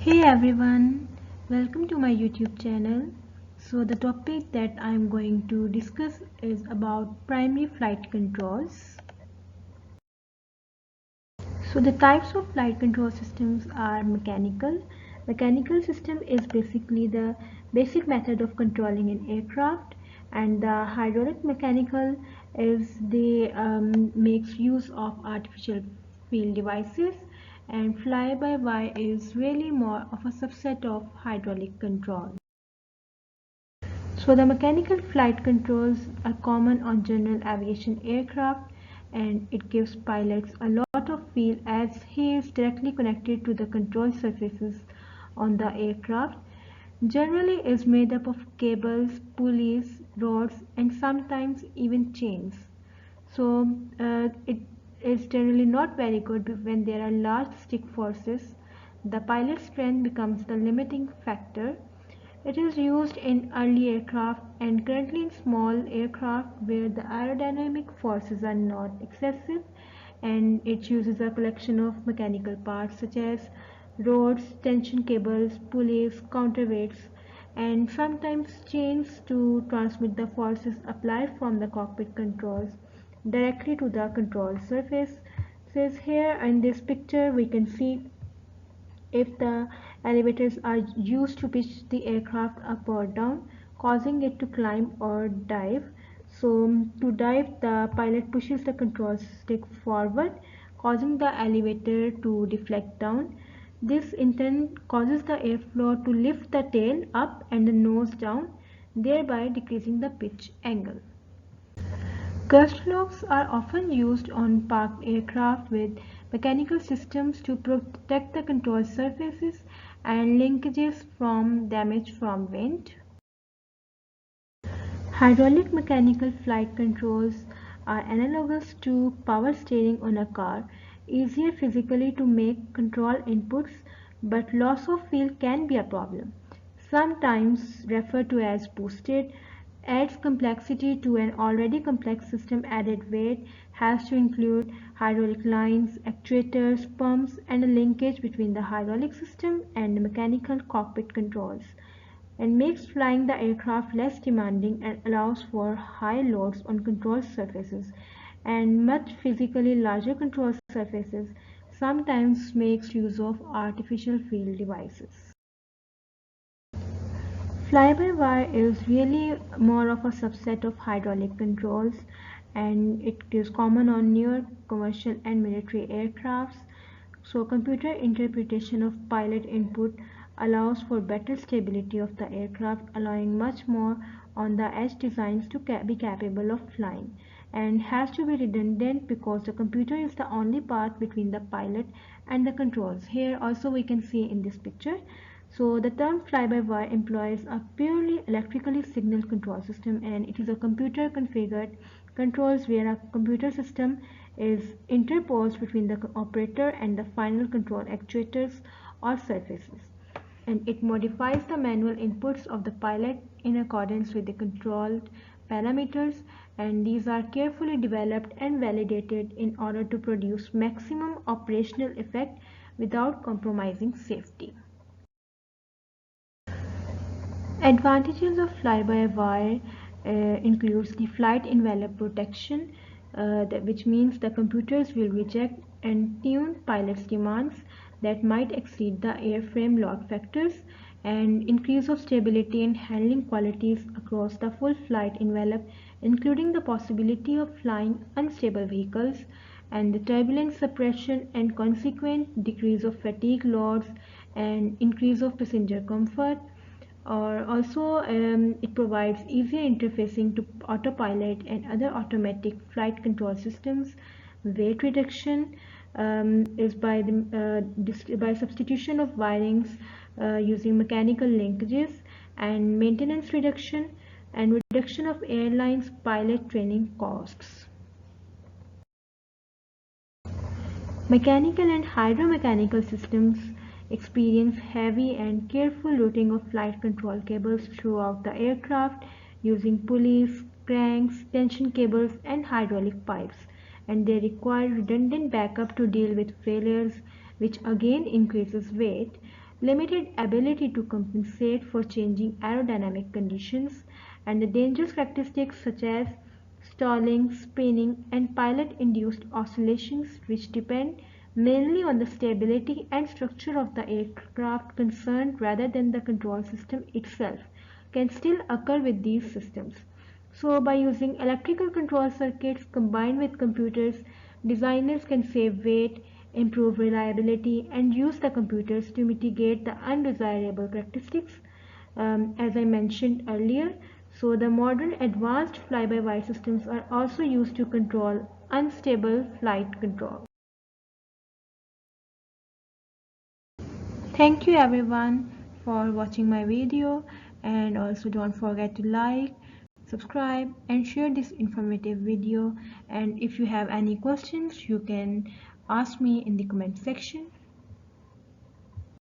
Hey everyone, welcome to my YouTube channel. So the topic that I'm going to discuss is about primary flight controls. So the types of flight control systems are mechanical. Mechanical system is basically the basic method of controlling an aircraft, and the hydraulic mechanical is the makes use of artificial field devices, and fly-by-wire is really more of a subset of hydraulic control. So the mechanical flight controls are common on general aviation aircraft, and it gives pilots a lot of feel as he is directly connected to the control surfaces on the aircraft. Generally is made up of cables, pulleys, rods, and sometimes even chains. So it is generally not very good when there are large stick forces. The pilot's strength becomes the limiting factor. It is used in early aircraft and currently in small aircraft where the aerodynamic forces are not excessive, and it uses a collection of mechanical parts such as rods, tension cables, pulleys, counterweights, and sometimes chains to transmit the forces applied from the cockpit controls directly to the control surface. Says here in this picture we can see if the elevators are used to pitch the aircraft up or down, causing it to climb or dive. So to dive, the pilot pushes the control stick forward, causing the elevator to deflect down. This in turn causes the airflow to lift the tail up and the nose down, thereby decreasing the pitch angle. Gust locks are often used on parked aircraft with mechanical systems to protect the control surfaces and linkages from damage from wind. Hydraulic mechanical flight controls are analogous to power steering on a car, easier physically to make control inputs, but loss of feel can be a problem. Sometimes referred to as boosted, adds complexity to an already complex system. Added weight has to include hydraulic lines, actuators, pumps, and a linkage between the hydraulic system and the mechanical cockpit controls, and makes flying the aircraft less demanding and allows for high loads on control surfaces and much physically larger control surfaces, sometimes makes use of artificial field devices. Fly-by-wire is really more of a subset of hydraulic controls, and it is common on newer commercial and military aircrafts. So computer interpretation of pilot input allows for better stability of the aircraft, allowing much more on the edge designs to be capable of flying, and has to be redundant because the computer is the only part between the pilot and the controls. Here also we can see in this picture. So the term fly-by-wire employs a purely electrically signal control system, and it is a computer configured controls where a computer system is interposed between the operator and the final control actuators or surfaces, and it modifies the manual inputs of the pilot in accordance with the controlled parameters, and these are carefully developed and validated in order to produce maximum operational effect without compromising safety. Advantages of fly-by-wire includes the flight envelope protection, which means the computers will reject and tune pilots' demands that might exceed the airframe load factors, and increase of stability and handling qualities across the full flight envelope, including the possibility of flying unstable vehicles, and the turbulence suppression and consequent decrease of fatigue loads and increase of passenger comfort. Or also it provides easier interfacing to autopilot and other automatic flight control systems. Weight reduction is by substitution of wirings using mechanical linkages, and maintenance reduction and reduction of airlines pilot training costs. Mechanical and hydromechanical systems experience heavy and careful routing of flight control cables throughout the aircraft using pulleys, cranks, tension cables, and hydraulic pipes, and they require redundant backup to deal with failures, which again increases weight. limited ability to compensate for changing aerodynamic conditions, and the dangerous characteristics such as stalling, spinning, and pilot-induced oscillations, which depend mainly on the stability and structure of the aircraft concerned rather than the control system itself, can still occur with these systems. So, by using electrical control circuits combined with computers, designers can save weight, improve reliability, and use the computers to mitigate the undesirable characteristics, as I mentioned earlier. So, the modern advanced fly-by-wire systems are also used to control unstable flight control. Thank you everyone for watching my video, and also don't forget to like, subscribe and share this informative video, and if you have any questions you can ask me in the comment section.